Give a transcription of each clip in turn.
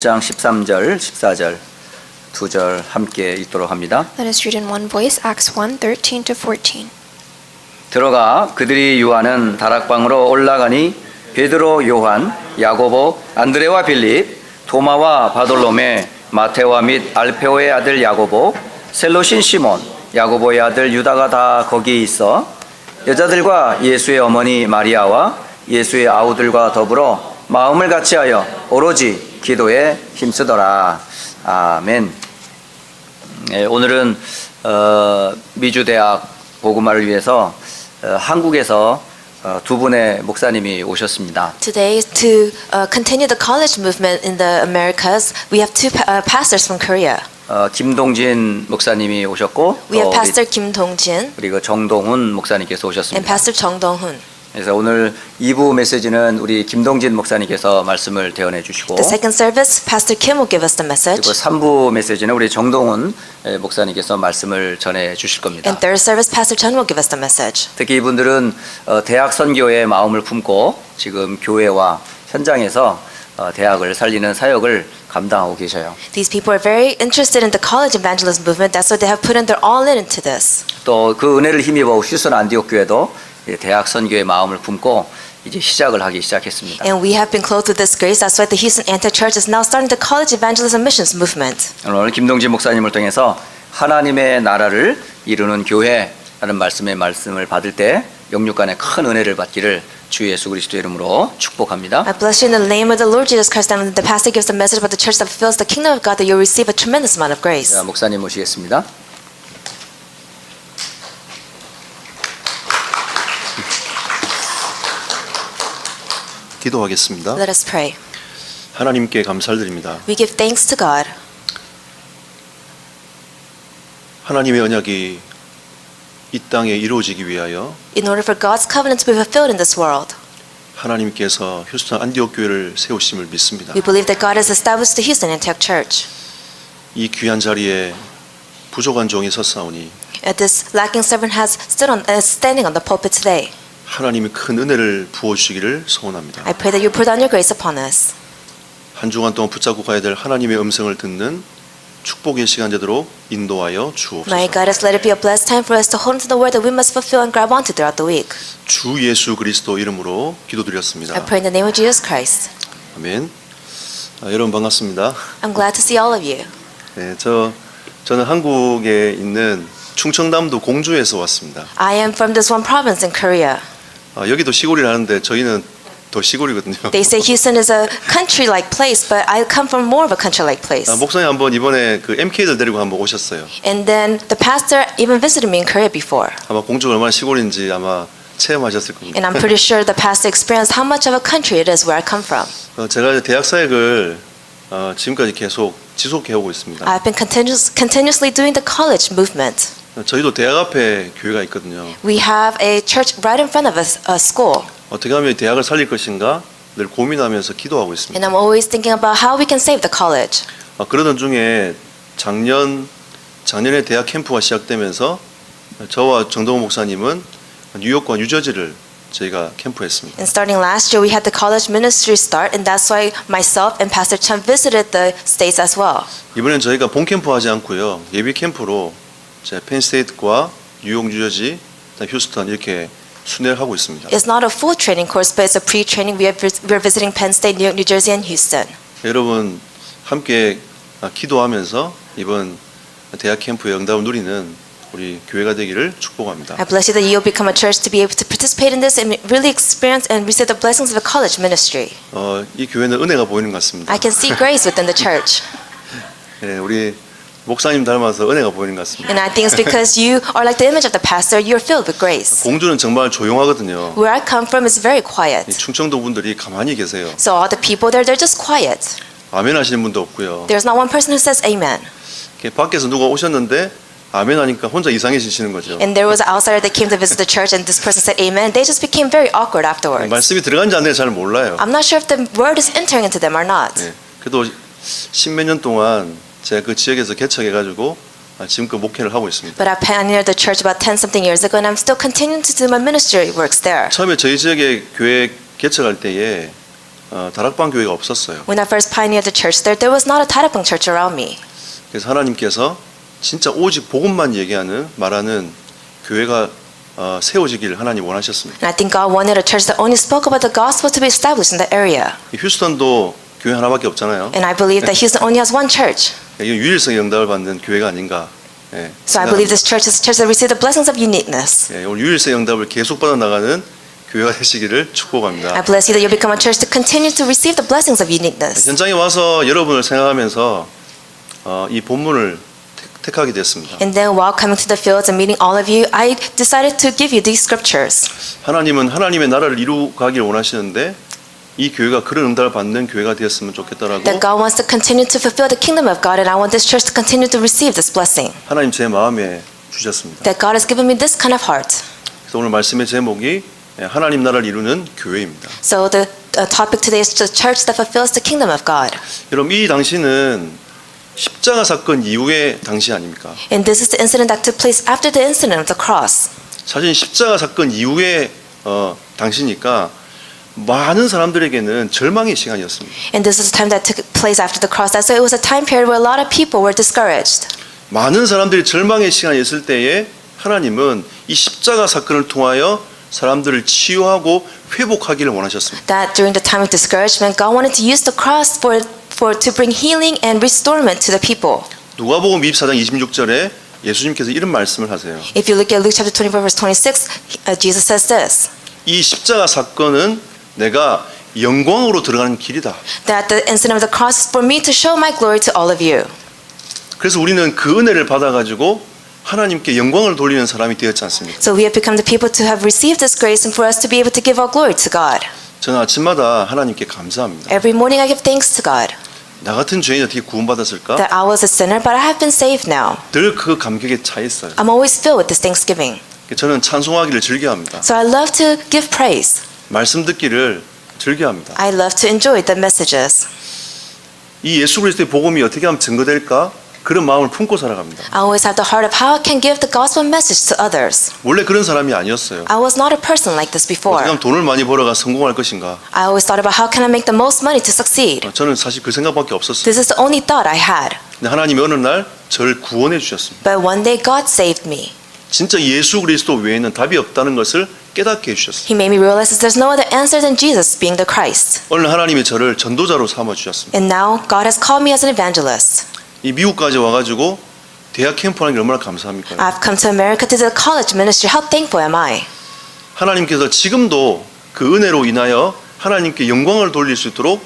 장 13절, 14절 두 절 함께 읽도록 합니다. Let us read in one voice Acts 1:13 to 14. 들어가 그들이 유하는 다락방으로 올라가니 베드로, 요한, 야고보, 안드레와 빌립, 도마와 바돌로메, 마테와 및 알페오의 아들 야고보, 셀로신 시몬, 야고보의 아들 유다가 다 거기 있어 여자들과 예수의 어머니 마리아와 예수의 아우들과 더불어 마음을 같이하여 오로지 기도에 힘쓰더라. 아멘. 오늘은 미주대학 복음화를 위해서 한국에서 두 분의 목사님이 오셨습니다. Today, to continue the college movement in the Americas, we have two pastors from Korea. 김동진 목사님이 오셨고 We have Pastor Kim Dong-jin 그리고 정동훈 목사님께서 and 오셨습니다. Pastor Chung Dong-hun. 그래서 오늘 2부 메시지는 우리 김동진 목사님께서 말씀을 대언해 주시고 The second service, Pastor Kim will give us the message. 그리고 3부 메시지는 우리 정동훈 목사님께서 말씀을 전해 주실 겁니다. And third service, Pastor Chung will give us the message. 특히 이분들은 대학 선교의 마음을 품고 지금 교회와 현장에서 대학을 살리는 사역을 감당하고 계셔요. These people are very interested in the college evangelism movement. That's why they have put in their all in into this. 또 그 은혜를 힘입어 휴스턴 안디옥 교회도 대학 선교의 마음을 품고 이제 시작을 하기 시작했습니다. And we have been clothed with this grace. That's why the Houston Antioch Church is now starting the college evangelism missions movement. 오늘 김동진 목사님을 통해서 하나님의 나라를 이루는 교회라는 말씀을 받을 때 영육간의 큰 은혜를 받기를 주 예수 그리스도 이름으로 축복합니다. I bless you in the name of the Lord Jesus Christ. And the pastor gives the message about the church that fulfills the kingdom of God, that you'll receive a tremendous amount of grace. 자, 목사님 모시겠습니다. 기도하겠습니다. Let us pray. 하나님께 감사드립니다. We give thanks to God. 하나님의 언약이 이 땅에 이루어지기 위하여 In order for God's covenant to be fulfilled in this world, 하나님께서 휴스턴 안디옥 교회를 세우심을 믿습니다. we believe that God has established the Houston Antioch Church. 이 귀한 자리에 부족한 종이 섰사오니 This lacking servant has standing on the pulpit today. 하나님이 큰 은혜를 부어주시기를 소원합니다. I pray that you pour down your grace upon us. 한 주간 동안 붙잡고 가야 될 하나님의 음성을 듣는 축복의 시간 되도록 인도하여 주옵소서. My God, let it be a blessed time for us to hold into the word that we must fulfill and grab onto throughout the week. 주 예수 그리스도 이름으로 기도드렸습니다. I pray in the name of Jesus Christ. 아멘. 여러분 반갑습니다. I'm glad to see all of you. 네, 저는 한국에 있는 충청남도 공주에서 왔습니다. I am from this one province in Korea. 여기도 시골이라는데 저희는 더 시골이거든요. They say Houston is a country-like place, but I come from more of a country-like place. 목사님 한번 이번에 그 MK들 데리고 한번 오셨어요. And then the pastor even visited me in Korea before. 아마 공주가 얼마나 시골인지 아마 체험하셨을 겁니다. And I'm pretty sure the pastor experienced how much of a country it is where I come from. 제가 대학 사역을 지금까지 계속 지속해 오고 있습니다. I've been continuously doing the college movement. 저희도 대학 앞에 교회가 있거든요. We have a church right in front of us, a school. 어떻게 하면 대학을 살릴 것인가 늘 고민하면서 기도하고 있습니다. And I'm always thinking about how we can save the college. 그러던 중에 작년에 대학 캠프가 시작되면서 저와 정동훈 목사님은 뉴욕과 뉴저지를 저희가 캠프했습니다. And starting last year, we had the college ministry start, and that's why myself and Pastor Chun visited the states as well. 이번엔 저희가 본 캠프 하지 않고요. 예비 캠프로 펜스테이트과 뉴욕, 뉴저지, 휴스턴 이렇게 순회를 하고 있습니다. It's not a full training course, but it's a pre-training. We're visiting Penn State, New York, New Jersey, and Houston. 여러분 함께 기도하면서 이번 대학 캠프의 응답을 누리는 우리 교회가 되기를 축복합니다. I bless you that you'll become a church to be able to participate in this and really experience and receive the blessings of a college ministry. 이 교회는 은혜가 보이는 것 같습니다. I can see grace within the church. 네, 우리 목사님 닮아서 은혜가 보이는 것 같습니다. And I think it's because you are like the image of the pastor, you're filled with grace. 공주는 정말 조용하거든요. Where I come from is very 이 quiet. 충청도 분들이 가만히 계세요. So all the people there, they're just quiet. 아멘 하시는 분도 없고요. There's not one person who says amen. 이렇게 밖에서 누가 오셨는데 아멘 하니까 혼자 이상해지시는 거죠. And there was an outsider that came to visit the church and this person said amen. They just became very awkward afterwards. 말씀이 들어간지 안 되는지 잘 몰라요. I'm not sure if the word is entering into them or not. 네, 그래도 십몇 년 동안 제가 그 지역에서 개척해가지고 지금껏 목회를 하고 있습니다. But I pioneered the church about 10-something years ago, and I'm still continuing to do my ministry works there. 처음에 저희 지역에 교회 개척할 때에 다락방 교회가 없었어요. When I first pioneered the church there was not a 다락방 church around me. 그래서 하나님께서 진짜 오직 복음만 얘기하는 말하는 교회가 세워지길 하나님 원하셨습니다. And I think God wanted a church that only spoke about the gospel to be established in the area. 휴스턴도 교회 하나밖에 없잖아요. And I believe that Houston only has one church. 이게 유일성의 응답을 받는 교회가 아닌가. 예, So I believe this church is a church that received the blessings of uniqueness. 예, 오늘 유일성의 응답을 계속 받아나가는 교회가 되시기를 I 축복합니다. bless you that you become a church to continue to receive the blessings of uniqueness. 현장에 와서 여러분을 생각하면서 이 본문을 택하게 됐습니다. And then while coming to the fields and meeting all of you, I decided to give you these scriptures. 하나님은 하나님의 나라를 이루가길 원하시는데 이 교회가 그런 응답을 받는 교회가 되었으면 좋겠다라고 That God wants to continue to fulfill the kingdom of God, and I want this church to continue to receive this blessing. 하나님 제 마음에 주셨습니다. That God has given me this kind of heart. 그래서 오늘 말씀의 제목이 하나님 나라를 이루는 교회입니다. So the topic today is the church that fulfills the kingdom of God. 여러분 이 당시는 십자가 사건 이후의 당시 아닙니까? And this is the incident that took place after the incident of the cross. 사실 십자가 사건 이후의 당시니까 많은 사람들에게는 절망의 시간이었습니다. And this is the time that took place after the cross. So it was a time period where a lot of people were discouraged. 많은 사람들이 절망의 시간이 있을 때에 하나님은 이 십자가 사건을 통하여 사람들을 치유하고 회복하기를 원하셨습니다. That during the time of discouragement, God wanted to use the cross to bring healing and restorement to the people. 누가복음 24장 26절에 예수님께서 이런 말씀을 하세요. If you look at Luke chapter 24 verse 26, Jesus says this. 이 십자가 사건은 내가 영광으로 들어가는 길이다. That the incident of the cross is for me to show my glory to all of you. 그래서 우리는 그 은혜를 받아가지고 하나님께 영광을 돌리는 사람이 되었지 않습니까? So we have become the people to have received this grace and for us to be able to give all glory to God. 저는 아침마다 하나님께 감사합니다. Every morning I give thanks to God 나 같은 죄인이 어떻게 구원받았을까? that I was a sinner but I have been saved now. 늘 그 감격에 차 있어요. I'm always filled with this thanksgiving. 저는 찬송하기를 즐겨합니다. So I love to give praise. 말씀 듣기를 즐겨합니다. I love to enjoy the messages. 이 예수 그리스도의 복음이 어떻게 하면 증거될까? 그런 마음을 품고 살아갑니다. I always have the heart of how I can give the gospel message to others. 원래 그런 사람이 아니었어요. I was not a person like this before. 어떻게 하면 돈을 많이 벌어가 성공할 것인가? I always thought about how can I make the most money to succeed. 저는 사실 그 생각밖에 없었어요. This is the only thought I had. 근데 하나님이 어느 날 저를 구원해 주셨습니다. But one day God saved me. 진짜 예수 그리스도 외에는 답이 없다는 것을 깨닫게 해주셨습니다. He made me realize that there's no other answer than Jesus being the Christ. 오늘 하나님이 저를 전도자로 삼아 주셨습니다. And now God has called me as an evangelist. 이 미국까지 와가지고 대학 캠프하는 게 얼마나 감사합니까? I've come to America to the college ministry. How thankful am I? 하나님께서 지금도 그 은혜로 인하여 하나님께 영광을 돌릴 수 있도록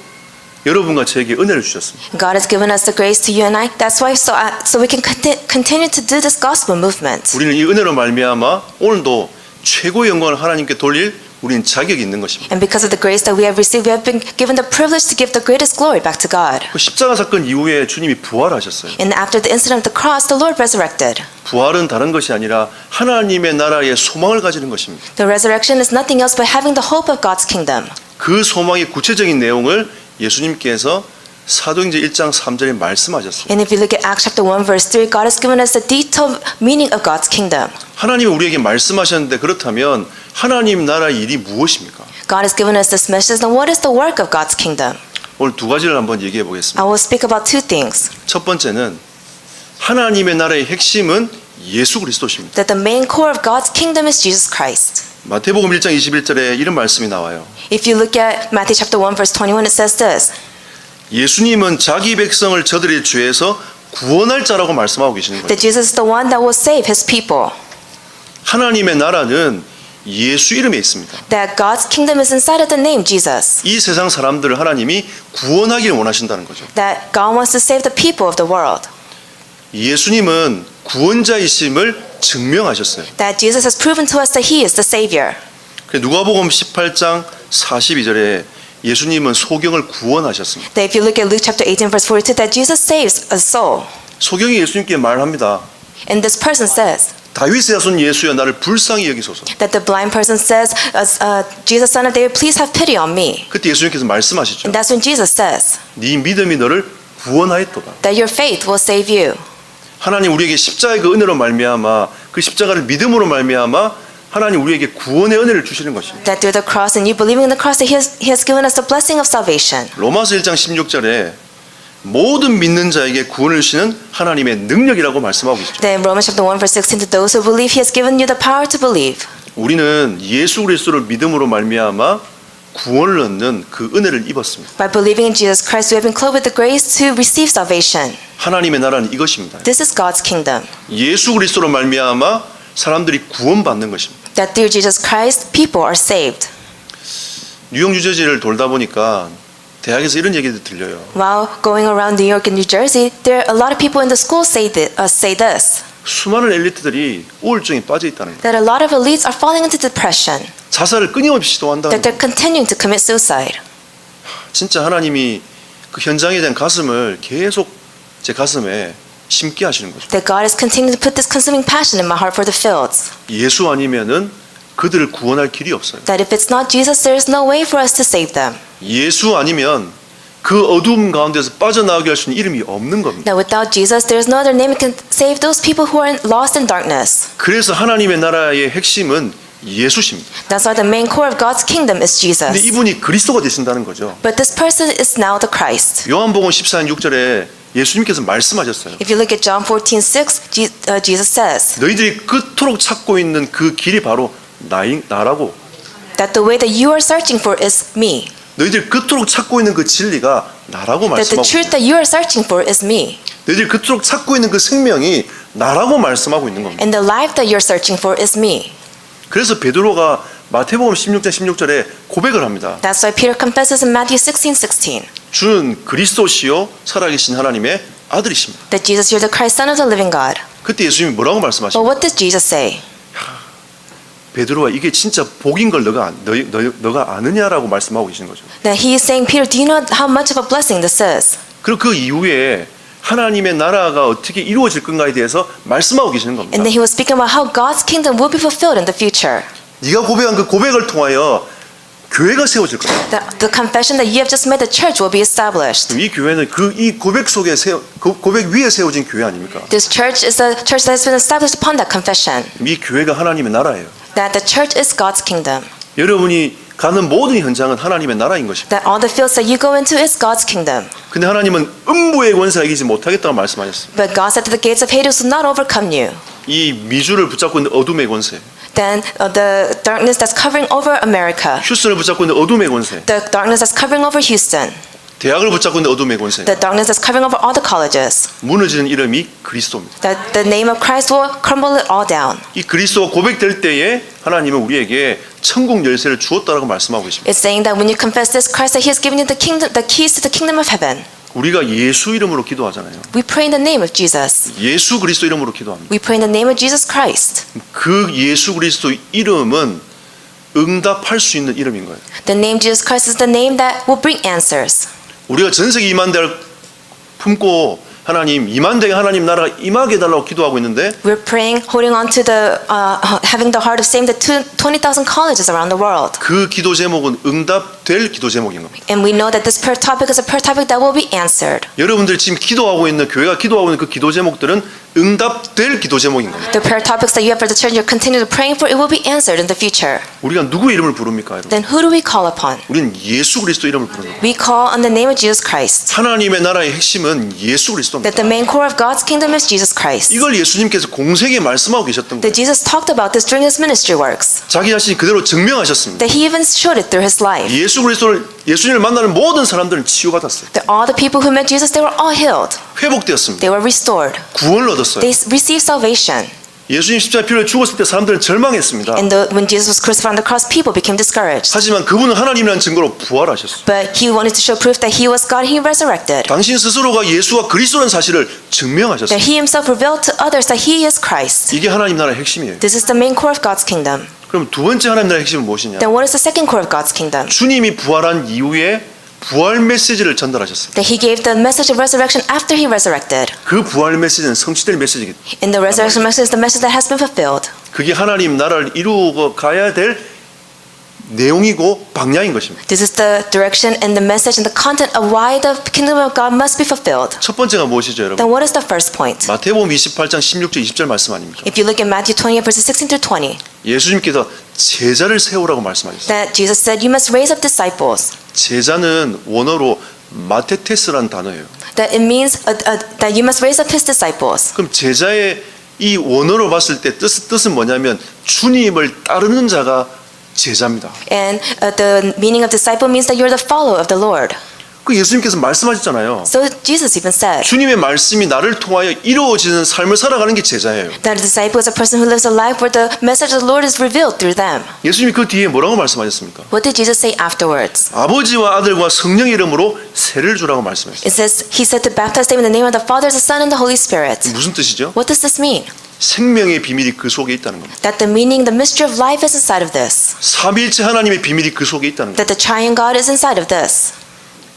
여러분과 저에게 은혜를 주셨습니다. God has given us the grace to you and I. That's why so we can continue to do this gospel movement. 우리는 이 은혜로 말미암아 오늘도 최고의 영광을 하나님께 돌릴 우리는 자격이 있는 것입니다. And because of the grace that we have received, we have been given the privilege to give the greatest glory back to God. 그 십자가 사건 이후에 주님이 부활하셨어요. And after the incident of the cross, the Lord resurrected. 부활은 다른 것이 아니라 하나님의 나라의 소망을 가지는 것입니다. The resurrection is nothing else but having the hope of God's kingdom. 그 소망의 구체적인 내용을 예수님께서 사도행전 1장 3절에 말씀하셨습니다. And if you look at Acts chapter 1 verse 3, God has given us the detailed meaning of God's kingdom. 하나님이 우리에게 말씀하셨는데 그렇다면 하나님 나라의 일이 무엇입니까? God has given us this message, then what is the work of God's kingdom? 오늘 두 가지를 한번 얘기해 보겠습니다. I will speak about two things. 첫 번째는 하나님의 나라의 핵심은 예수 그리스도십니다. That the main core of God's kingdom is Jesus Christ. 마태복음 1장 21절에 이런 말씀이 나와요. If you look at Matthew chapter 1 verse 21, it says this. 예수님은 자기 백성을 저들의 죄에서 구원할 자라고 말씀하고 계시는 거예요. That Jesus is the one that will save his people. 하나님의 나라는 예수 이름에 있습니다. That God's kingdom is inside of the name Jesus. 이 세상 사람들을 하나님이 구원하기를 원하신다는 거죠. That God wants to save the people of the world. 예수님은 구원자이심을 증명하셨어요. That Jesus has proven to us that he is the savior. 누가복음 18장 42절에 예수님은 소경을 구원하셨습니다. That if you look at Luke chapter 18 verse 42, that Jesus saves a soul. 소경이 예수님께 말합니다. And this person says 다윗의 자손 예수여 나를 불쌍히 여기소서. that the blind person says, Jesus son of David, please have pity on me. 그때 예수님께서 말씀하시죠. And that's when Jesus says 네 믿음이 너를 구원하였도다. that your faith will save you. 하나님 우리에게 십자가의 그 은혜로 말미암아 그 십자가를 믿음으로 말미암아 하나님 우리에게 구원의 은혜를 주시는 것입니다. That through the cross and you believing in the cross, that he has given us the blessing of salvation. 로마서 1장 16절에 모든 믿는 자에게 구원을 주시는 하나님의 능력이라고 말씀하고 있죠. Then Romans chapter 1 verse 16, to those who believe, he has given you the power to believe. 우리는 예수 그리스도를 믿음으로 말미암아 구원을 얻는 그 은혜를 입었습니다. By believing in Jesus Christ, we have been clothed with the grace to receive salvation. 하나님의 나라는 이것입니다. This is God's kingdom. 예수 그리스도로 말미암아 사람들이 구원받는 것입니다. That through Jesus Christ, people are saved. 뉴욕 뉴저지를 돌다 보니까 대학에서 이런 얘기도 들려요. While going around New York and New Jersey, there are a lot of people in the school say this. 수많은 엘리트들이 우울증에 빠져 있다는 거예요. That a lot of elites are falling into depression. 자살을 끊임없이 시도한다는 That 거예요. they're continuing to commit suicide. 진짜 하나님이 그 현장에 대한 가슴을 계속 제 가슴에 심게 하시는 거죠. That God is continuing to put this consuming passion in my heart for the fields. 예수 아니면은 그들을 구원할 길이 없어요. That if it's not Jesus, there is no way for us to save them. 예수 아니면 그 어두움 가운데서 빠져나오게 할 수 있는 이름이 없는 겁니다. That without Jesus, there is no other name that can save those people who are lost in darkness. 그래서 하나님의 나라의 핵심은 예수십니다. That's why the main core of God's kingdom is 근데 Jesus. 이분이 그리스도가 되신다는 거죠. But this person is now the Christ. 요한복음 14장 6절에 예수님께서 말씀하셨어요. If you look at John 14:6, Jesus says 너희들이 그토록 찾고 있는 그 길이 바로 나라고. that the way that you are searching for is me. 너희들이 그토록 찾고 있는 그 진리가 나라고 That the 말씀하고 truth 있는 that you are searching for is me. 너희들이 그토록 찾고 있는 그 생명이 나라고 말씀하고 있는 겁니다. And the life that you're searching for is me. 그래서 베드로가 마태복음 16장 16절에 고백을 합니다. That's why Peter confesses in Matthew 16:16 주는 그리스도시요 살아계신 하나님의 아들이십니다. that Jesus, you're the Christ, Son of the living God. 그때 예수님이 뭐라고 But 말씀하십니까? what does Jesus say? 베드로가 이게 진짜 복인 걸 너가 아느냐라고 말씀하고 계시는 거죠. That he is saying, Peter, do you know how much of a blessing this is? 그리고 그 이후에 하나님의 나라가 어떻게 이루어질 건가에 대해서 말씀하고 계시는 겁니다. And then he was speaking about how God's kingdom will be fulfilled in the future. 네가 고백한 그 고백을 통하여 교회가 세워질 거다. The confession that you have just made, the church will be established. 이 교회는 이 고백 속에 고백 위에 세워진 교회 아닙니까? This church is a church that has been established upon that confession. 이 교회가 하나님의 나라예요. That the church is God's kingdom. 여러분이 가는 모든 현장은 하나님의 나라인 것입니다. That all the fields that you go into is God's kingdom. 근데 하나님은 음부의 권세가 이기지 못하겠다고 말씀하셨습니다. But God said that the gates of Hades will not overcome you. 이 미주를 붙잡고 있는 어둠의 권세, Then the darkness that's covering over America, 휴스턴을 붙잡고 있는 어둠의 권세, the darkness that's covering over Houston, 대학을 붙잡고 있는 어둠의 권세, the darkness that's covering over all the colleges, 무너지는 이름이 그리스도입니다. that the name of Christ will crumble it all down. 이 그리스도가 고백될 때에 하나님은 우리에게 천국 열쇠를 주었다라고 말씀하고 계십니다. It's saying that when you confess this Christ, that He has given you the kingdom, the keys to the kingdom of heaven. 우리가 예수 이름으로 기도하잖아요. We pray in the name of Jesus. 예수 그리스도 이름으로 기도합니다. We pray in the name of Jesus Christ. 그 예수 그리스도 이름은 응답할 수 있는 이름인 거예요. The name Jesus Christ is the name that will bring answers. 우리가 전 세계 2만 대를 품고 하나님 2만 대의 하나님 나라가 임하게 해달라고 기도하고 있는데 We're praying, holding on to the, having the heart of saving the 20,000 colleges around the world. 그 기도 제목은 응답될 기도 제목인 겁니다. And we know that this prayer topic is a prayer topic that will be answered. 여러분들 지금 기도하고 있는 교회가 기도하고 있는 그 기도 제목들은 응답될 기도 제목인 겁니다. The prayer topics that you have for the church you're continuing to praying for, it will be answered in the future. 우리가 누구의 이름을 부릅니까, 여러분? Then who do we call upon? 우리는 예수 그리스도 이름을 부르는 겁니다. We call on the name of Jesus Christ. 하나님의 나라의 핵심은 예수 그리스도입니다. That the main core of God's kingdom is Jesus Christ. 이걸 예수님께서 공생에 말씀하고 계셨던 That 거예요. Jesus talked about this during His ministry works. 자기 자신이 그대로 증명하셨습니다. That He even showed it through His life. 예수님을 만나는 모든 사람들은 치유받았어요. That all the people who met Jesus, they were all healed. 회복되었습니다. They were restored. 구원을 얻었어요. They received salvation. 예수님 십자가 피를 죽었을 때 사람들은 절망했습니다. And when Jesus was crucified on the cross, people became discouraged. 하지만 그분은 하나님이라는 증거로 부활하셨어요. But He wanted to show proof that He was God. He resurrected. 당신 스스로가 예수가 그리스도라는 사실을 증명하셨어요. That He Himself revealed to others that He is Christ. 이게 하나님 나라의 핵심이에요. This is the main core of God's kingdom. 그럼 두 번째 하나님 나라의 핵심은 무엇이냐? Then what is the second core of God's kingdom? 주님이 부활한 이후에 부활 메시지를 전달하셨어요. That He gave the message of resurrection after He resurrected. 그 부활 메시지는 성취될 메시지이기 때문에 And the resurrection message is the message that has been fulfilled. 그게 하나님 나라를 이루어 가야 될 내용이고 방향인 것입니다. This is the direction and the message and the content of why the kingdom of God must be fulfilled. 첫 번째가 무엇이죠, 여러분? Then what is the first point? 마태복음 28장 16절 20절 말씀 아닙니까? If you look at Matthew 28 verses 16 through 20, 예수님께서 제자를 세우라고 말씀하셨어요. that Jesus said, you must raise up disciples. 제자는 원어로 마테테스라는 단어예요. That it means that you must raise up his disciples. 그럼 제자의 이 원어로 봤을 때 뜻은 뭐냐면 주님을 따르는 자가 제자입니다. And the meaning of disciple means that you're the follower of the Lord. 그 예수님께서 말씀하셨잖아요. So Jesus even said 주님의 말씀이 나를 통하여 이루어지는 삶을 살아가는 게 제자예요. that a disciple is a person who lives a life where the message of the Lord is revealed through them. 예수님이 그 뒤에 뭐라고 말씀하셨습니까? What did Jesus say afterwards? 아버지와 아들과 성령의 이름으로 세를 주라고 말씀하셨어요. It says, he said to baptize them in the name of the Father, the Son, and the Holy Spirit. 무슨 뜻이죠? What does this mean? 생명의 비밀이 그 속에 있다는 겁니다. That the meaning, the mystery of life is inside of this. 삼위일체 하나님의 비밀이 그 속에 있다는 겁니다. That the triune God is inside of this.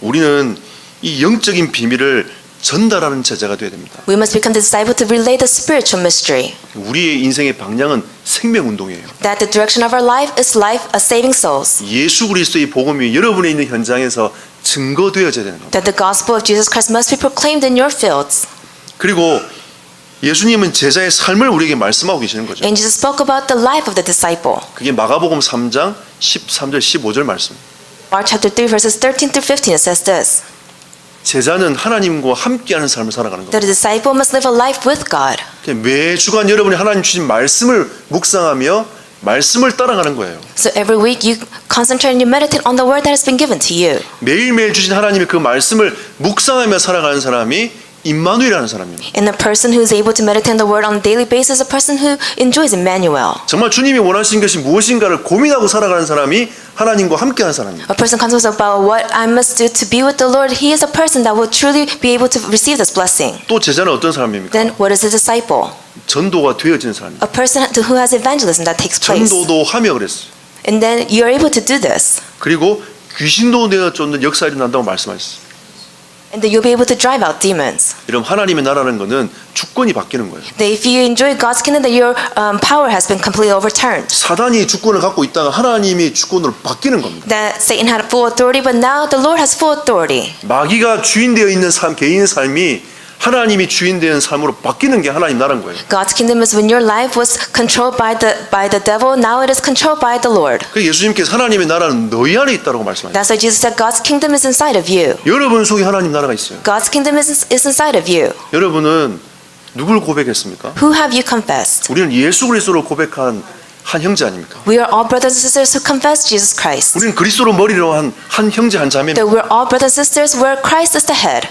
우리는 이 영적인 비밀을 전달하는 제자가 되어야 됩니다. We must become the disciple to relay the spiritual mystery. 우리의 인생의 방향은 생명 운동이에요. That the direction of our life is life of saving souls. 예수 그리스도의 복음이 여러분의 있는 현장에서 증거되어져야 되는 겁니다. That the gospel of Jesus Christ must be proclaimed in your fields. 그리고 예수님은 제자의 삶을 우리에게 말씀하고 계시는 거죠. And Jesus spoke about the life of the disciple. 그게 마가복음 3장 13절 15절 말씀. Mark chapter 3 verses 13 through 15 it says this. 제자는 하나님과 함께하는 삶을 살아가는 겁니다. That a disciple must live a life with God. 매 주간 여러분이 하나님 주신 말씀을 묵상하며 말씀을 따라가는 거예요. So every week you concentrate and you meditate on the word that has been given to you. 매일매일 주신 하나님의 그 말씀을 묵상하며 살아가는 사람이 임마누엘이라는 사람입니다. And the person who is able to meditate on the word on a daily basis is a person who enjoys Emmanuel. 정말 주님이 원하시는 것이 무엇인가를 고민하고 살아가는 사람이 하나님과 함께하는 사람입니다. A person contemplates about what I must do to be with the Lord. He is a person that will truly be able to receive this blessing. 또 제자는 어떤 사람입니까? Then what is a disciple? 전도가 되어지는 사람입니다. A person who has evangelism that takes place. 전도도 하며 그랬어요. And then you are able to do this. 그리고 귀신도 내어 쫓는 역사가 일어난다고 말씀하셨어요. And then you'll be able to drive out demons. 여러분 하나님의 나라는 것은 주권이 바뀌는 거예요. That if you enjoy God's kingdom, that your power has been completely overturned. 사단이 주권을 갖고 있다가 하나님이 주권으로 바뀌는 겁니다. That Satan had full authority, but now the Lord has full authority. 마귀가 주인되어 있는 삶, 개인의 삶이 하나님이 주인되는 삶으로 바뀌는 게 하나님 나라인 거예요. God's kingdom is when your life was controlled by the devil. Now it is controlled by the Lord. 그 예수님께서 하나님의 나라는 너희 안에 있다고 말씀하셨어요. That's why Jesus said God's kingdom is inside of you. 여러분 속에 하나님 나라가 있어요. God's kingdom is inside of you. 여러분은 누굴 고백했습니까? Who have you confessed? 우리는 예수 그리스도로 고백한 한 형제 아닙니까? We are all brothers and sisters who confess Jesus Christ. 우리는 그리스도로 머리로 한 형제 한 자매입니다. That we're all brothers and sisters where Christ is the head.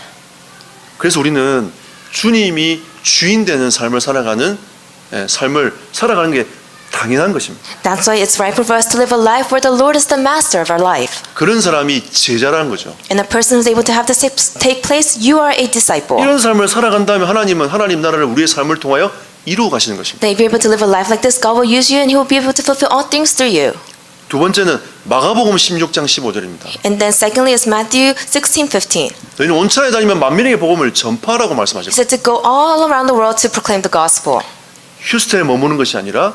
그래서 우리는 주님이 주인 되는 삶을 살아가는 게 당연한 것입니다. That's why it's right for us to live a life where the Lord is the master of our life. 그런 사람이 제자라는 거죠. And a person who's able to have this take place, you are a disciple. 이런 삶을 살아간다면 하나님은 하나님 나라를 우리의 삶을 통하여 이루어 가시는 것입니다. That if you're able to live a life like this, God will use you and He will be able to fulfill all things through you. 두 번째는 마가복음 16장 15절입니다. And then secondly is Matthew 16:15. 너희는 온 천하에 다니면 만민에게 복음을 전파하라고 He 말씀하셨고 said to go all around the world to proclaim the gospel. 휴스턴에 머무는 것이 아니라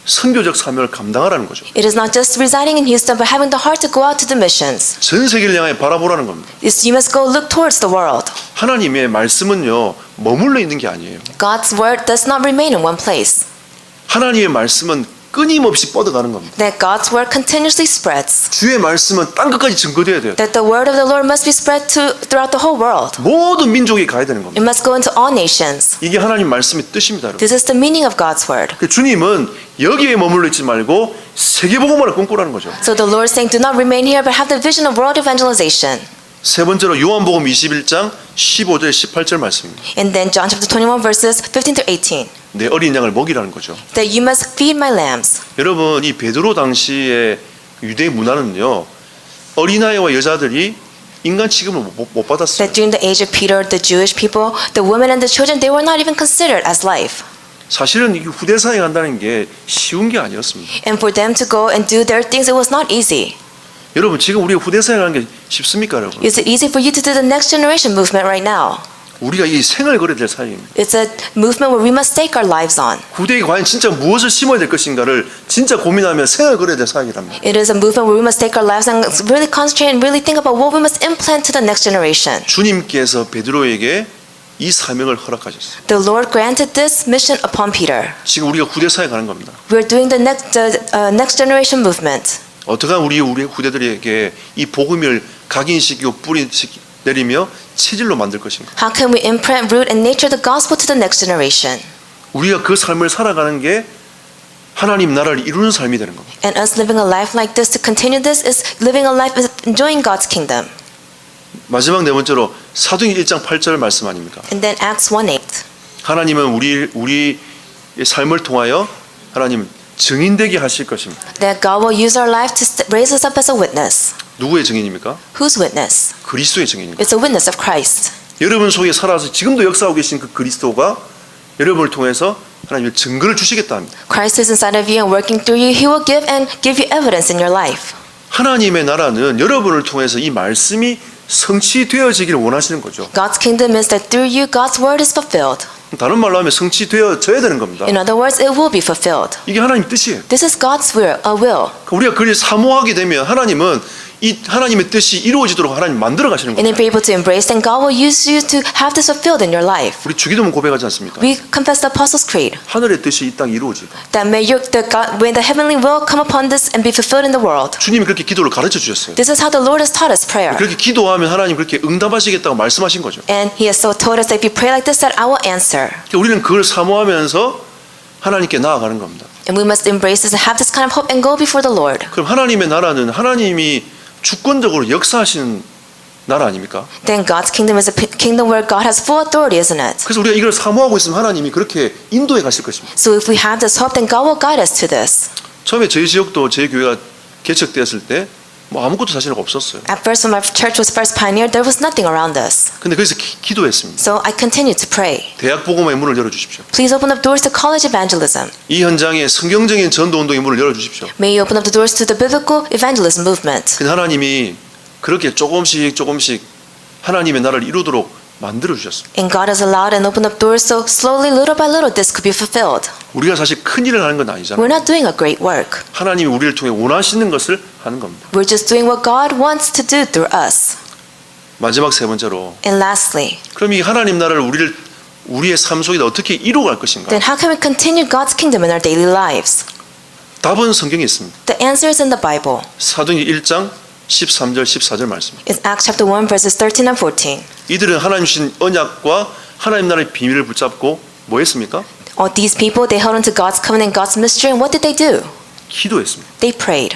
선교적 사명을 감당하라는 거죠. It is not just residing in Houston, but having the heart to go out to the missions. 전 세계를 향해 바라보라는 겁니다. You must go look towards the world. 하나님의 말씀은요 머물러 있는 게 아니에요. God's word does not remain in one place. 하나님의 말씀은 끊임없이 뻗어가는 겁니다. That God's word continuously spreads. 주의 말씀은 땅 끝까지 증거돼야 돼요. That the word of the Lord must be spread throughout the whole world. 모든 민족이 가야 되는 It 겁니다. must go into all nations. 이게 하나님 말씀의 뜻입니다. 여러분. This is the meaning of God's word. 주님은 여기에 머물러 있지 말고 세계복음화를 꿈꾸라는 거죠. So the Lord is saying, do not remain here, but have the vision of world evangelization. 세 번째로 요한복음 21장 15절 18절 말씀입니다. And then John chapter 21 verses 15 through 18. 내 어린 양을 먹이라는 거죠. That you must feed my lambs. 여러분 이 베드로 당시의 유대 문화는요 어린아이와 여자들이 인간 취급을 못 받았어요. That during the age of Peter, the Jewish people, the women and the children, they were not even considered as life. 사실은 이 후대사에 간다는 게 쉬운 게 아니었습니다. And for them to go and do their things, it was not easy. 여러분 지금 우리가 후대사에 가는 게 쉽습니까 여러분? Is it easy for you to do the next generation movement right now? 우리가 이 생을 걸어야 될 사역입니다. It's a movement where we must stake our lives on. 구대에 과연 진짜 무엇을 심어야 될 것인가를 진짜 고민하며 생을 걸어야 될 사역이랍니다. It is a movement where we must take our lives and really concentrate and really think about what we must implant to the next generation. 주님께서 베드로에게 이 사명을 허락하셨어요. The Lord granted this mission upon Peter. 지금 우리가 구대 사역하는 겁니다. We're doing the next generation movement. 어떻게 하면 우리 후대들에게 이 복음을 각인시키고 뿌리 내리며 체질로 만들 것인가? How can we imprint, root, and nature the gospel to the next generation? 우리가 그 삶을 살아가는 게 하나님 나라를 이루는 삶이 되는 겁니다. And us living a life like this, to continue this, is living a life is enjoying God's kingdom. 마지막 네 번째로 사도행전 1장 8절 말씀 아닙니까? And then Acts 1:8. 하나님은 우리의 삶을 통하여 하나님 증인되게 하실 것입니다. That God will use our life to raise us up as a witness. 누구의 증인입니까? Whose witness? 그리스도의 증인입니다. It's a witness of Christ. 여러분 속에 살아서 지금도 역사하고 계신 그 그리스도가 여러분을 통해서 하나님의 증거를 주시겠다 합니다. Christ is inside of you and working through you. He will give you evidence in your life. 하나님의 나라는 여러분을 통해서 이 말씀이 성취되어지기를 원하시는 거죠. God's kingdom is that through you, God's word is fulfilled. 다른 말로 하면 성취되어져야 되는 겁니다. In other words, it will be fulfilled. 이게 하나님 뜻이에요. This is God's will. 우리가 그를 사모하게 되면 하나님은 이 하나님의 뜻이 이루어지도록 하나님 만들어 가시는 And 겁니다. if you're able to embrace, then God will use you to have this fulfilled in your life. 우리 주기도문 고백하지 않습니까? We confess the Apostles' Creed. 하늘의 뜻이 이 땅에 이루어지고 That may the heavenly will come upon this and be fulfilled in the world. 주님이 그렇게 기도를 가르쳐 주셨어요. This is how the Lord has taught us prayer. 그렇게 기도하면 하나님 그렇게 응답하시겠다고 말씀하신 거죠. And He has so told us that if you pray like this, that I will answer. 그러니까 우리는 그걸 사모하면서 하나님께 나아가는 겁니다. And we must embrace this and have this kind of hope and go before the Lord. 그럼 하나님의 나라는 하나님이 주권적으로 역사하시는 나라 아닙니까? Then God's kingdom is a kingdom where God has full authority, isn't it? 그래서 우리가 이걸 사모하고 있으면 하나님이 그렇게 인도해 가실 것입니다. So if we have this hope, then God will guide us to this. 처음에 저희 지역도 제 교회가 개척되었을 때 뭐 아무것도 사실 없었어요. At first, when my church was first pioneered, there was nothing around us. 근데 거기서 기도했습니다. So I continued to pray. 대학 복음화의 문을 열어 주십시오. Please open up doors to college evangelism. 이 현장에 성경적인 전도 운동의 문을 열어 주십시오. May you open up the doors to the biblical evangelism movement. 근데 하나님이 그렇게 조금씩 하나님의 나라를 이루도록 만들어 주셨습니다. And God has allowed and opened up doors so slowly, little by little, this could be fulfilled. 우리가 사실 큰 일을 하는 건 아니잖아요. We're not doing a great work. 하나님이 우리를 통해 원하시는 것을 하는 겁니다. We're just doing what God wants to do through us. 마지막 세 번째로 And lastly, 그럼 이 하나님 나라를 우리의 삶 속에 어떻게 이루어갈 것인가? then how can we continue God's kingdom in our daily lives? 답은 성경에 있습니다. The answer is in the Bible. 사도행전 1장 13절 14절 말씀입니다. It's Acts chapter 1 verses 13 and 14. 이들은 하나님 주신 언약과 하나님 나라의 비밀을 붙잡고 뭐 했습니까? All these people, they held on to God's covenant, God's mystery, and what did they do? 기도했습니다. They prayed.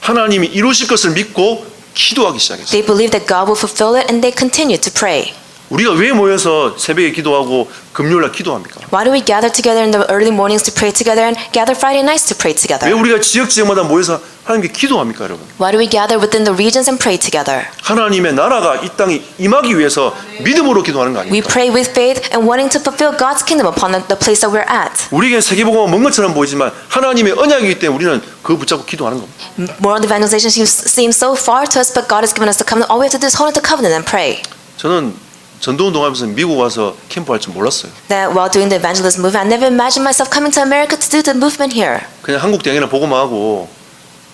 하나님이 이루실 것을 믿고 기도하기 시작했어요. They believed that God will fulfill it, and they continued to pray. 우리가 왜 모여서 새벽에 기도하고 금요일날 기도합니까? Why do we gather together in the early mornings to pray together and gather Friday nights to pray 왜 together? 우리가 지역마다 모여서 하나님께 기도합니까, 여러분? Why do we gather within the regions and pray together? 하나님의 나라가 이 땅에 임하기 위해서 믿음으로 기도하는 거 We 아닙니까? pray with faith and wanting to fulfill God's kingdom upon the place that we're at. 우리에게 세계복음은 먼 것처럼 보이지만 하나님의 언약이기 때문에 우리는 그거 붙잡고 기도하는 겁니다. Moral evangelization seems so far to us, but God has given us the covenant. All we have to do is hold on to the covenant and pray. 저는 전도운동하면서 미국 와서 캠프할 줄 몰랐어요. That while doing the evangelism movement, I never imagined myself coming to America to do the movement here. 그냥 한국 대학이나 보고만 하고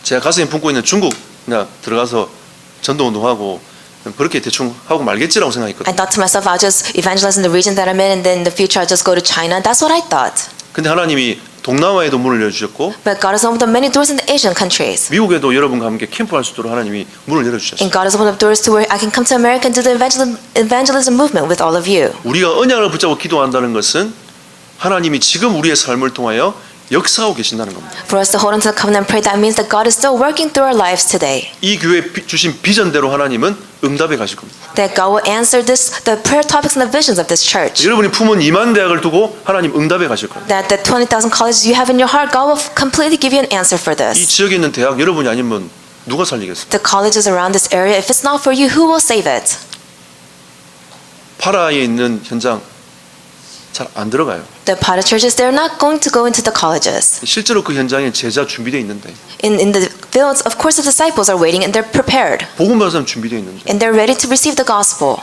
제가 가슴에 품고 있는 중국 그냥 들어가서 전도운동하고 그렇게 대충 하고 말겠지라고 생각했거든요. I thought to myself, I'll just evangelize in the region that I'm in, and then in the future I'll just go to China. That's what I thought. 근데 하나님이 동남아에도 문을 열어주셨고 But God has opened up many doors in the Asian countries. 미국에도 여러분과 함께 캠프할 수 있도록 하나님이 문을 열어주셨어요. And God has opened up doors to where I can come to America and do the evangelism movement with all of you. 우리가 언약을 붙잡고 기도한다는 것은 하나님이 지금 우리의 삶을 통하여 역사하고 계신다는 겁니다. For us to hold on to the covenant and pray, that means that God is still working through our lives today. 이 교회 주신 비전대로 하나님은 응답해 가실 겁니다. That God will answer the prayer topics and the visions of this church. 여러분이 품은 2만 대학을 두고 하나님 응답해 가실 겁니다. That the 20,000 colleges you have in your heart, God will completely give you an answer for 이 this. 지역에 있는 대학 여러분이 아니면 누가 살리겠어요? The colleges around this area, if it's not for you, who will save it? 파라에 있는 현장 잘 안 들어가요. The Pada churches, they're not going to go into the colleges. 실제로 그 현장에 제자 준비되어 있는데 In the fields, of course, the disciples are waiting and they're prepared. 복음 받은 사람 준비되어 있는데 And they're ready to receive the gospel.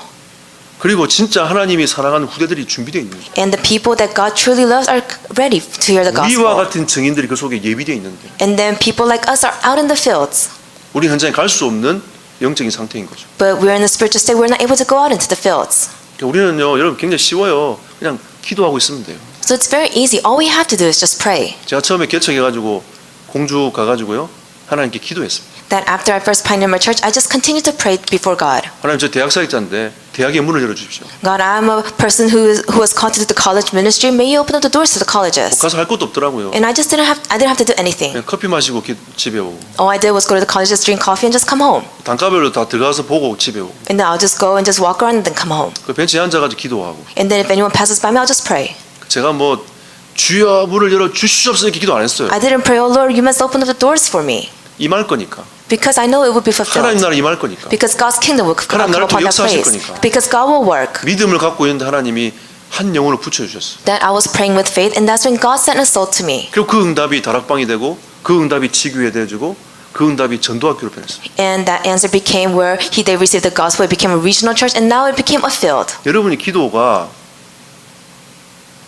그리고 진짜 하나님이 사랑하는 후대들이 준비되어 있는 거죠. And the people that God truly loves are ready to hear the 우리와 gospel. 같은 증인들이 그 속에 예비되어 있는데 And then people like us are out in the fields. 우리 현장에 갈 수 없는 영적인 상태인 거죠. But we're in the spiritual state, we're not able to go out into the fields. 그러니까 우리는요, 여러분 굉장히 쉬워요. 그냥 기도하고 있으면 돼요. So it's very easy. All we have to do is just pray. 제가 처음에 개척해가지고 공주 가가지고요, 하나님께 기도했습니다. That after I first pioneered my church, I just continued to pray before God. 하나님, 저 대학 사역자인데 대학의 문을 열어주십시오. God, I'm a person who was called to do the college ministry. May you open up the doors to the colleges. 가서 할 것도 없더라고요. And I didn't have to do anything. 그냥 커피 마시고 집에 오고 All I did was go to the colleges, drink coffee, and just come home. 단가별로 다 들어가서 보고 집에 오고 And then I'll just go and just walk around and then come home. 그 벤치에 앉아가지고 기도하고 And then if anyone passes by me, I'll just pray. 제가 뭐 주여 문을 열어 주시옵소서 이렇게 기도 안 했어요. I didn't pray, oh Lord, you must open up the doors for me. 임할 거니까. Because I know it will be 하나님 fulfilled. 나라 임할 거니까. Because God's kingdom will come 하나님 나라를 upon that 역사하실 place. 거니까. Because God will work. 믿음을 갖고 있는데 하나님이 한 영혼을 붙여주셨어요. That I was praying with faith, and that's when God sent a soul to me. 그리고 그 응답이 다락방이 되고 그 응답이 지교회 되어주고 그 응답이 전도학교로 변했어요. And that answer became where they received the gospel. It became a regional church, and now it became a field. 여러분이 기도가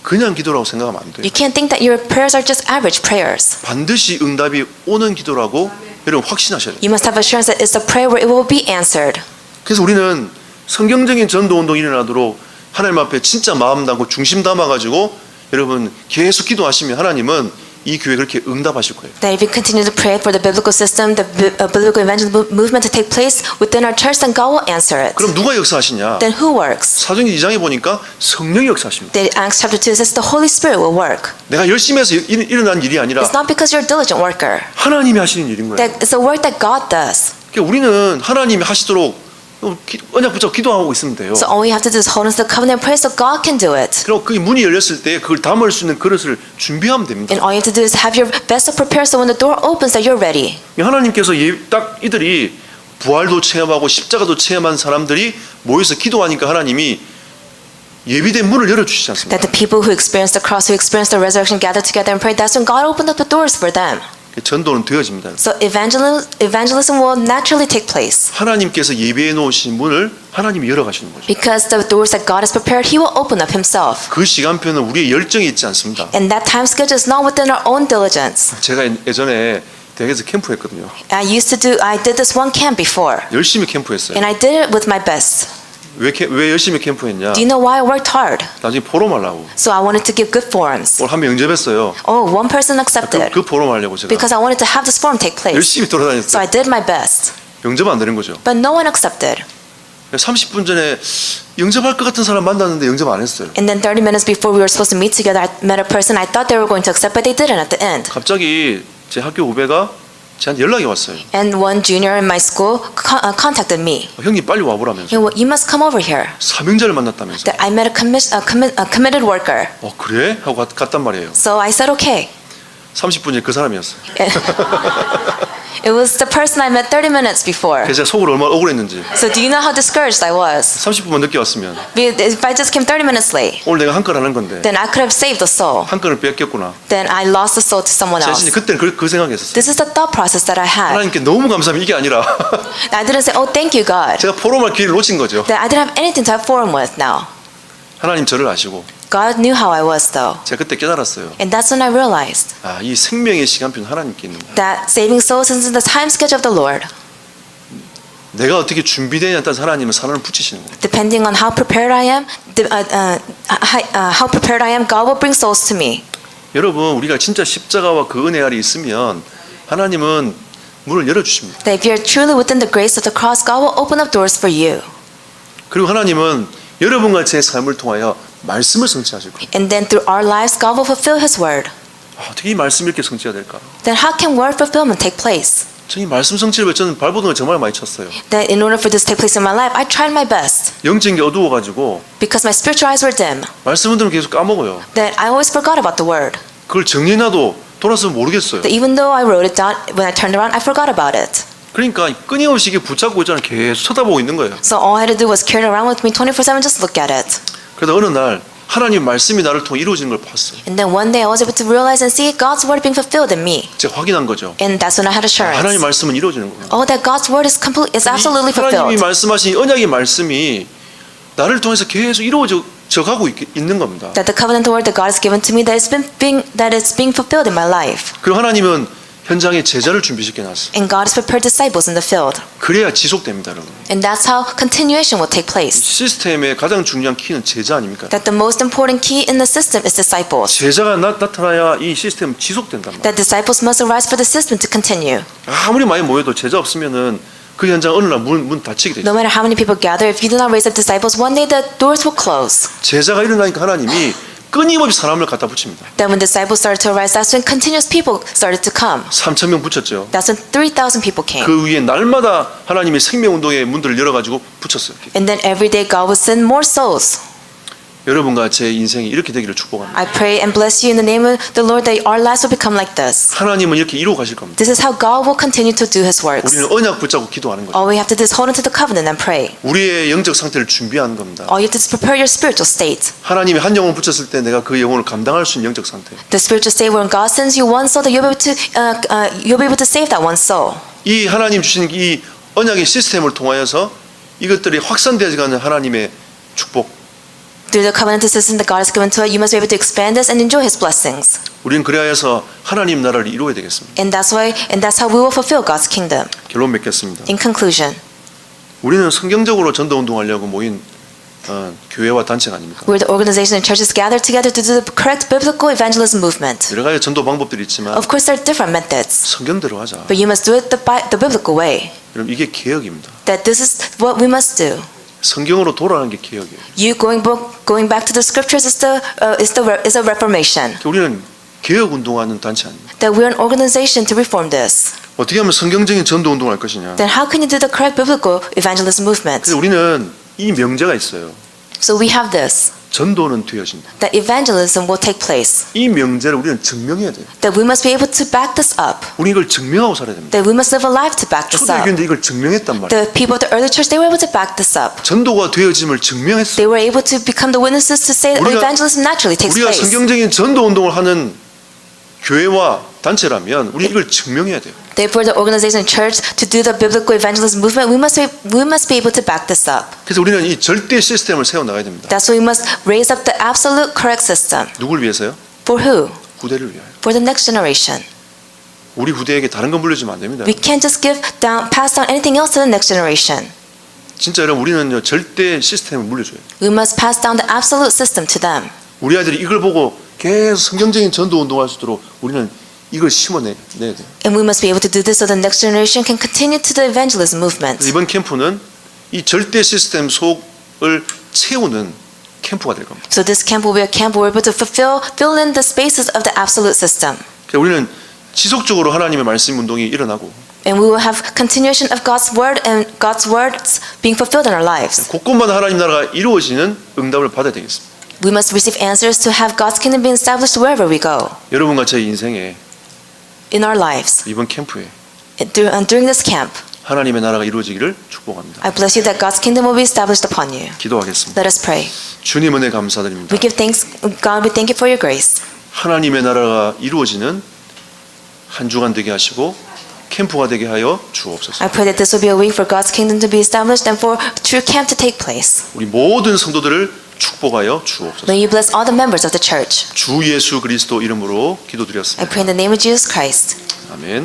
그냥 기도라고 생각하면 안 돼요. You can't think that your prayers are just average prayers. 반드시 응답이 오는 기도라고 여러분 확신하셔야 돼요. You must have assurance that it's a prayer where it will be answered. 그래서 우리는 성경적인 전도 운동이 일어나도록 하나님 앞에 진짜 마음 담고 중심 담아가지고 여러분 계속 기도하시면 하나님은 이 교회 그렇게 응답하실 거예요. That if we continue to pray for the biblical system, the biblical evangelism movement to take place within our church, then God will answer it. 그럼 누가 역사하시냐? Then who works? 사도행전 2장에 보니까 성령이 역사하십니다. Then Acts chapter 2 says the Holy Spirit will work. 내가 열심히 해서 일어난 일이 아니라 It's not because you're a diligent worker. 하나님이 하시는 일인 거예요. That it's a work that God does. 그러니까 우리는 하나님이 하시도록 언약 붙잡고 기도하고 있으면 돼요. So all we have to do is hold on to the covenant prayer so God can do it. 그리고 그 문이 열렸을 때 그걸 담을 수 있는 그릇을 준비하면 됩니다. And all you have to do is have your vessel prepared so when the door opens that you're ready. 하나님께서 딱 이들이 부활도 체험하고 십자가도 체험한 사람들이 모여서 기도하니까 하나님이 예비된 문을 열어주시지 않습니까? That the people who experienced the cross, who experienced the resurrection gathered together and prayed, that's when God opened up the doors for them. 전도는 되어집니다. So evangelism will naturally take place. 하나님께서 예비해 놓으신 문을 하나님이 열어가시는 거죠. Because the doors that God has prepared, He will open up Himself. 그 시간표는 우리의 열정이 있지 않습니다. And that time schedule is not within our own diligence. 제가 예전에 대학에서 캠프했거든요. I did this one camp before. 열심히 캠프했어요. And I did it with my best. 왜 열심히 캠프했냐? Do you know why I worked hard? 나중에 포럼하려고. So I wanted to give good forums. 오늘 한 명 영접했어요. Oh, one person accepted. 그 포럼하려고 제가 Because I wanted to have this forum take place. 열심히 So 돌아다녔어요. I did my best. 영접 안 되는 거죠. But no one accepted. 30분 전에 영접할 것 같은 사람 만났는데 영접 안 했어요. And then 30 minutes before we were supposed to meet together, I met a person I thought they were going to accept, but they didn't at the end. 갑자기 제 학교 후배가 저한테 연락이 왔어요. And one junior in my school contacted me. 형님 빨리 와보라면서. You must come over here. 사명자를 만났다면서. That I met a committed worker. 그래? 하고 갔단 말이에요. So I said okay. 30분 전에 그 사람이었어요. It was the person I met 30 minutes before. 그래서 제가 속으로 얼마나 억울했는지. So do you know how discouraged I was? 30분만 늦게 왔으면 If I just came 30 minutes late, 오늘 내가 한 건 하는 건데 then I could have saved the soul. 한 건을 뺏겼구나. Then I lost the soul to someone 제 else. 자신이 그때는 그 생각했었어요. This is the thought process that I had. 하나님께 너무 감사합니다. 이게 아니라 I didn't say, oh, thank you, God. 제가 포럼할 기회를 놓친 거죠. That I didn't have anything to have forum with now. 하나님 저를 아시고 God knew how I was, though. 제가 그때 깨달았어요. And that's when I realized 이 생명의 시간표는 하나님께 있는 거예요. that saving souls is in the time schedule of the Lord. 내가 어떻게 준비되냐에 따라서 하나님은 사람을 붙이시는 거예요. Depending on how prepared I am, God will bring souls to me. 여러분 우리가 진짜 십자가와 그 은혜 아래 있으면 하나님은 문을 열어주십니다. That if you're truly within the grace of the cross, God will open up doors for you. 그리고 하나님은 여러분과 제 삶을 통하여 말씀을 성취하실 거예요. And then through our lives, God will fulfill His word. 어떻게 이 말씀이 이렇게 성취가 될까? Then how can word fulfillment take place? 저는 이 말씀 성취를 위해 저는 발버둥을 정말 많이 쳤어요. That in order for this to take place in my life, I tried my best. 영적인 게 어두워가지고 Because my spiritual eyes were dim. 말씀을 들으면 계속 까먹어요. That I always forgot about the word. 그걸 정리해놔도 돌아서면 모르겠어요. That even though I wrote it down, when I turned around, I forgot about it. 그러니까 끊임없이 이게 붙잡고 있잖아요. 계속 쳐다보고 있는 거예요. So all I had to do was carry it around with me 24/7, just look at it. 그러다 어느 날 하나님 말씀이 나를 통해 이루어지는 걸 봤어요. And then one day I was able to realize and see God's word being fulfilled in me. 제가 확인한 거죠. And that's when I had assurance. 하나님 말씀은 이루어지는 거예요. Oh, that God's word is absolutely 하나님이 fulfilled. 말씀하신 이 언약의 말씀이 나를 통해서 계속 이루어져 가고 있는 겁니다. That the covenant word that God has given to me that is being fulfilled in my life. 그리고 하나님은 현장에 제자를 준비시켜 놨어요. And God has prepared disciples in the field. 그래야 지속됩니다, 여러분. And that's how continuation will take place. 시스템의 가장 중요한 키는 제자 아닙니까? That the most important key in the system is disciples. 제자가 나타나야 이 시스템 지속된단 말이에요. That disciples must arise for the system to continue. 아무리 많이 모여도 제자 없으면은 그 현장 어느 날 문 닫히게 돼요. No matter how many people gather, if you do not raise up disciples, one day the doors will close. 제자가 일어나니까 하나님이 끊임없이 사람을 갖다 붙입니다. Then when disciples started to arise, that's when continuous people started to come. 3,000명 붙였죠. That's when 3,000 people came. 그 위에 날마다 하나님의 생명운동의 문들을 열어가지고 붙였어요. And then every day God will send more souls. 여러분과 제 인생이 이렇게 되기를 축복합니다. I pray and bless you in the name of the Lord that our lives will become like this. 하나님은 이렇게 이루어 가실 겁니다. This is how God will continue to do His works. 우리는 언약 붙잡고 기도하는 거죠. All we have to do is hold into the covenant and pray. 우리의 영적 상태를 준비하는 겁니다. All you have to do is prepare your spiritual state. 하나님이 한 영혼 붙였을 때 내가 그 영혼을 감당할 수 있는 영적 상태. The spiritual state when God sends you one soul that you'll be able to save that one soul. 이 하나님 주신 이 언약의 시스템을 통하여서 이것들이 확산되어가는 하나님의 축복. Through the covenant system that God has given to us, you must be able to expand this and enjoy His blessings. 우리는 그래야 해서 하나님 나라를 이루어야 되겠습니다. And that's how we will fulfill God's kingdom. 결론 맺겠습니다. In conclusion, 우리는 성경적으로 전도 운동하려고 모인 교회와 단체가 아닙니까? we're the organization and churches gathered together to do the correct biblical evangelism movement. 여러 가지 전도 방법들이 있지만 Of course, there are different methods, 성경대로 하자. but you must do it the biblical way. 여러분 이게 개혁입니다. That this is what we must do. 성경으로 돌아가는 게 개혁이에요. You going back to the scriptures is a reformation. 우리는 개혁 운동하는 단체 아닙니다. That we're an organization to reform this. 어떻게 하면 성경적인 전도 운동을 할 것이냐? Then how can you do the correct biblical evangelism movement? 그래서 우리는 이 명제가 있어요. So we have this. 전도는 되어진다. That evangelism will take place. 이 명제를 우리는 증명해야 돼요. That we must be able to back this up. 우리 이걸 증명하고 살아야 됩니다. That we must live a life to back this up. 초대교회인데 이걸 증명했단 말이에요. The people of the early church, they were able to back this up. 전도가 되어짐을 증명했어요. They were able to become the witnesses to say that 우리가- evangelism naturally takes 우리가 place. 성경적인 전도 운동을 하는 교회와 단체라면 우리 이걸 증명해야 돼요. Therefore, the organization and church to do the biblical evangelism movement, we must be able to back this up. 그래서 우리는 이 절대 시스템을 세워 나가야 됩니다. That's why we must raise up the absolute correct system. 누굴 위해서요? For who? 후대를 위하여. For the next generation. 우리 후대에게 다른 거 물려주면 안 됩니다. We can't just pass down anything else to the next generation. 진짜 여러분 우리는 절대 시스템을 물려줘요. We must pass down the absolute system to them. 우리 아이들이 이걸 보고 계속 성경적인 전도 운동할 수 있도록 우리는 이걸 심어내야 돼요. And we must be able to do this so the next generation can continue to the evangelism movement. 이번 캠프는 이 절대 시스템 속을 채우는 캠프가 될 겁니다. So this camp will be a camp where we're able to fill in the spaces of the absolute system. 그러니까 우리는 지속적으로 하나님의 말씀 운동이 일어나고 And we will have continuation of God's word and God's words being fulfilled in our lives. 곳곳마다 하나님 나라가 이루어지는 응답을 받아야 되겠습니다. We must receive answers to have God's kingdom being established wherever we go 여러분과 제 인생에 in our lives. 이번 캠프에 During this camp, 하나님의 나라가 이루어지기를 축복합니다. I bless you that God's kingdom will be established upon you. 기도하겠습니다. Let us pray. 주님 은혜 감사드립니다. We give thanks, God, we thank you for your grace. 하나님의 나라가 이루어지는 한 주간 되게 하시고 캠프가 되게 하여 주옵소서. I pray that this will be a week for God's kingdom to be established and for true camp to take place. 우리 모든 성도들을 축복하여 주옵소서. May you bless all the members of the church. 주 예수 그리스도 이름으로 I 기도드렸습니다. pray in the name of Jesus Christ. 아멘.